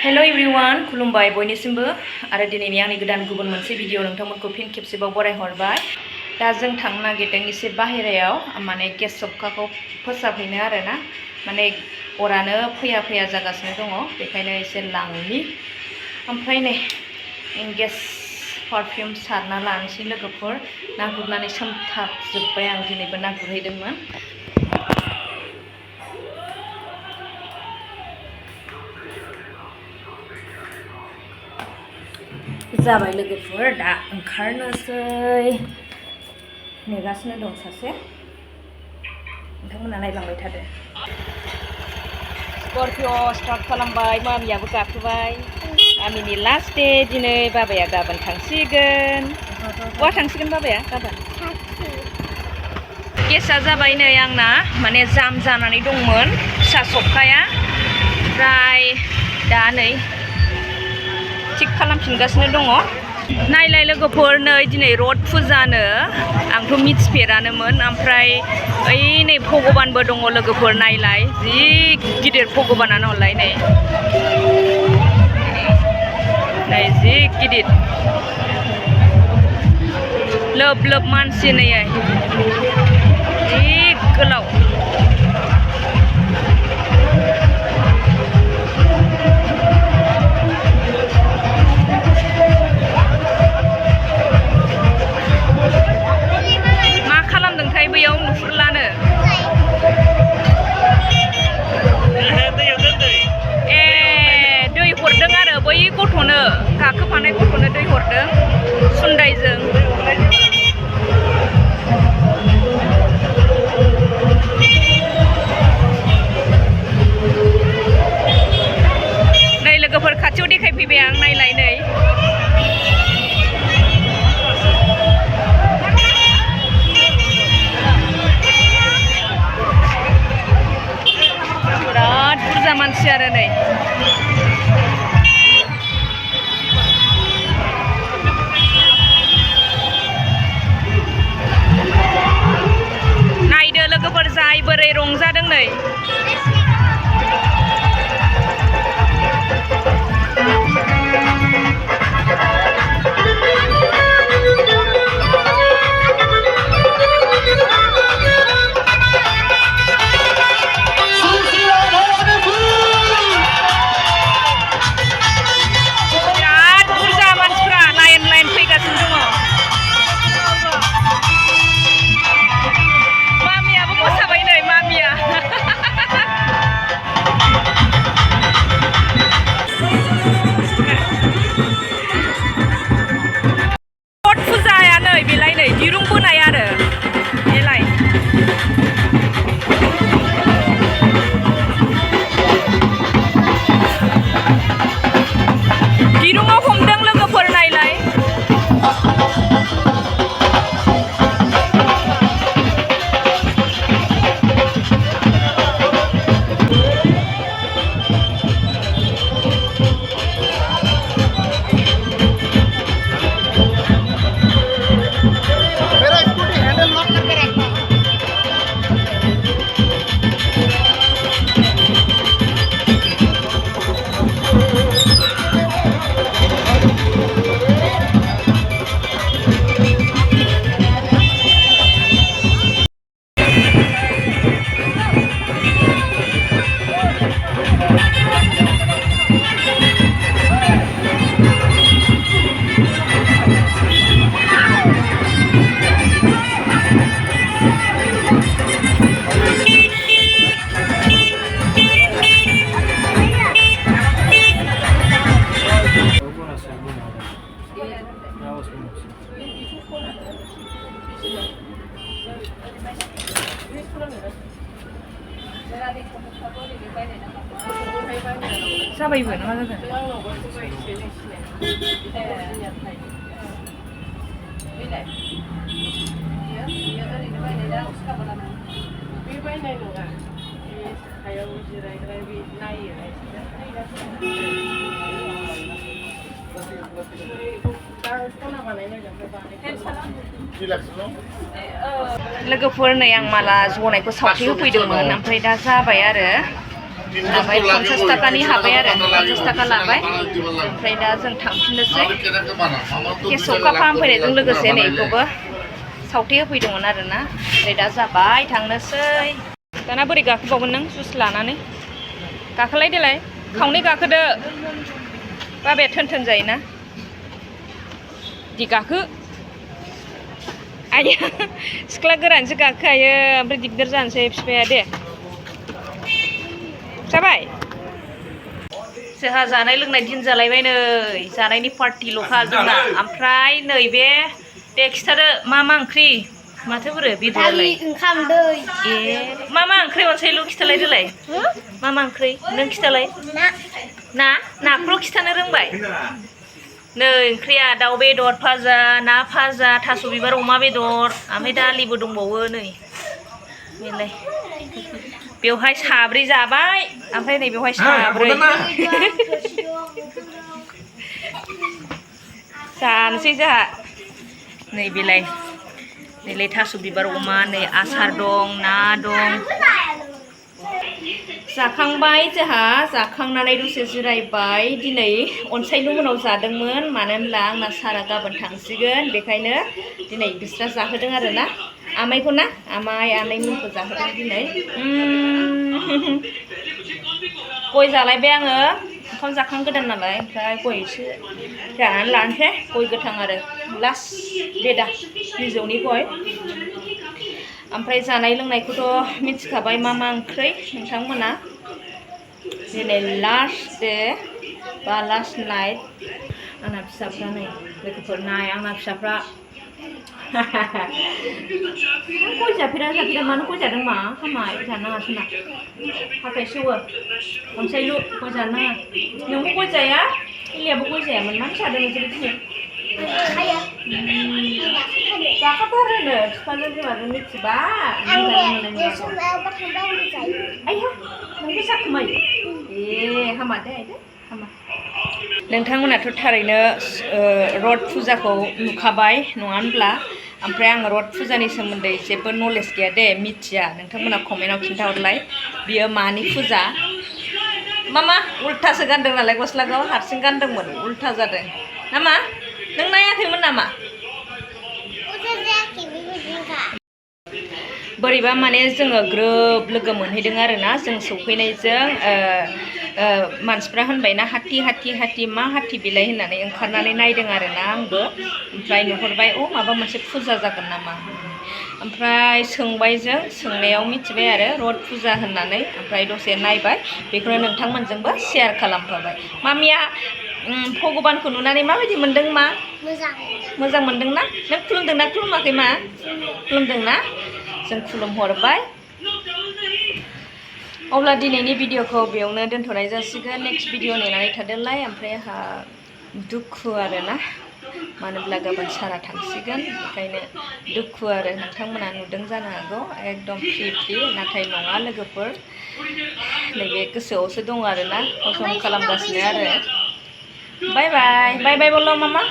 Hello everyone खुलुमबाय बयनिसिमबो आरो दिनैनि आंनि गोदान गुबुन मोनसे भिडिअ नोंथांमोनखौ फिन खेबसेबाव बरायहरबाय। दा जों थांनो नागिरदों एसे बाहेरायाव माने गेस सबखाखौ फोसाबहैनो आरोना माने अरानो फैया फैया जागासिनो दङ बेखायनो एसे लांनि ओमफ्राय नै गेस पारफिउम सारना लानोसै लोगोफोर ना गुरनानै सोमथाबजोब्बाय आं दिनैबो ना गुरहैदोंमोन। जाबाय लोगोफोर दा ओंखारनोसै नेगासिनो दं सासे नोंथांमोना नायलांबाय थादो। स्कर्पिय' स्टार्ट खालामबाय मामियाबो गाखोबाय। मामिनि लास्ट डे दिनै बाबाया गाबोन थांसिगोन। बहा थांसिगोन बाबाया गाबोन? गेसआ जाबाय नै आंना माने जाम जानानै दंमोन फिसा सबखाया ओमफ्राय दा नै थिक खालामफिनगासिनो दङ। नायलाय लोगोफोर नै दिनै रथ फुजानो आंथ' मिथिफेरानोमोन ओमफ्राय ओइ नै भगबानबो दङ लोगोफोर नायलाय जि गिदिर भगबानानो हरलाय नै जि गिदिर लोब लोब मानसि नै जि गोलाव। बैयाव नुहुरलानो ए दै हरदों आरो बै गथ'नो गाखोफानाय गथ'नो दै हरदों सुन्दायजों। नै लोगोफोर खाथियाव देखायफैबाय आं नायलाय नै मानसि आरो नै नायदो लोगोफोर जाय बोरै रंजादों नै दिरुं बोनाय आरो बेलाय दिरुङाव हमदों लोगोफोर नायलाय जाबायबो ना मा जादों? लोगोफोर नै आं माला जनायखौ सावथि होफैदोंमोन ओमफ्राय दा जाबाय आरो लाबाय 50 थाखानि हाबाय आरो 50 थाखा लाबाय ओमफ्राय दा जों थांफिननोसै गेसआव फाहामफैनायजों लोगोसे नैखौबो सावथे होफैदोंमोन आरोना ओमफ्राय दा जाबाय थांनोसै दाना बोरै गाखोबावगोन नों जुस लानानै गाखोलाय देलाय खावनै गाखोदो बाबाया थोन जायोना दि गाखो आया सिख्ला गोरानसो गाखोखायो ओमफ्राय दिगदार जानोसै बिफाया दे जाबाय जोंहा जानाय लोंनाय दिन जालायबाय नै जानायनि पार्टिल'खा जोंना ओमफ्राय नैबे दे खिथादो मा ओंख्रि माथो बोरो बेदरालाय ओंखाम दै ए मा ओंख्रि अनसायलु खिथालाय देलाय मा ओंख्रि नों खिथालाय नाखौल' खिथानो रोंबाय नै ओंख्रिया दाउ बेदर भाजा ना भाजा थास' बिबार अमा बेदर ओमफ्राय दालिबो दंबावो नै बेलाय बेवहाय साब्रै जाबाय ओमफ्राय नै बेवहाय साब्रै जानोसै जोंहा नै बेलाय नैलाय थास' बिबार अमा नै आसार दं ना दं जाखांबाय जोंहा जाखांनानै दसे जिरायबाय दिनै अनसायलु मोनाव जादोंमोन मानो होनब्ला आंना सारा गाबोन थांसिगोन बेखायनो दिनै बिस्रा जाहोदों आरोना आमाइखौ ना आनैमोनखौ जाहोदों दिनै गय जालायबाय आङो ओंखाम जाखांगोदान नालाय ओमफ्राय गय एसे जानानै लानोसै गय गोथां आरो लास्ट बेदा बिजौनि गय ओमफ्राय जानाय लोंनायखौथ' मिथिखाबाय मा ओंख्रि नोंथांमोना दिनै लास्ट डे बा लास्ट नाइट आंना फिसाफ्रा नै लोगोफोर नाय आंना फिसाफ्रा गय जाफेरा मानो गय जादों मा हामाय जानाङासो ना हाथाय सेवो अनसायलु गय जानाङा नोंबो गय जाया इलियाबो गय जायामोन मानो जादों नोंसोरो दिनै जाखाथारोनो बिफाजों बिमाजों मिथिबा आइहा नोंबो जाखोमायो ए हामा दे आइदे हामा नोंथांमोनाथ' थारैनो रथ फुजाखौ नुखाबाय नङा होनब्ला ओमफ्राय आङो रथ फुजानि सोमोन्दै जेबो नलेज गैया दे मिथिया नोंथांमोना कमेन्टआव खिन्थाहरलाय बियो मानि फुजा मा उल्थासो गानदों नालाय गस्लाखौ हारसिं गानदोंमोन उल्था जादों नामा नों नायाखैमोन नामा बोरैबा माने जोङो ग्रोब लोगो मोनहैदों आरोना जों सौफैनायजों मानसिफ्रा होनबायना हाथि मा हाथि बिलाइ होननानै ओंखारनानै नायदों आरोना आंबो ओमफ्राय नुहरबाय माबा मोनसे फुजा जागोन नामा ओमफ्राय सोंबाय जों सोंनायाव मिथिबाय आरो रथ फुजा होननानै ओमफ्राय दसे नायबाय बेखौनो नोंथांमोनजोंबो शेयार खालामफाबाय मामिया भगबानखौ नुनानै माबायदि मोनदों मा मोजां मोनदोंना नों खुलुमदोंना खुलुमाखै मा खुलुमदोंना जों खुलुमहरबाय अब्ला दिनैनि भिडिअखौ बेयावनो दोनथ'नाय जासिगोन नेक्स्ट भिडिअ नेनानै थादोलाय ओमफ्राय आंहा दुखु आरोना मानो होनब्ला गाबोन सारा थांसिगोन बेखायनो दुखु आरो नोंथांमोना नुदों जानो हागौ एकदम फ्रि नाथाय नङा लोगोफोर नैबे गोसोआवसो दं आरोना हजम खालामगासिनो आरो बाय बाय बोल' मामा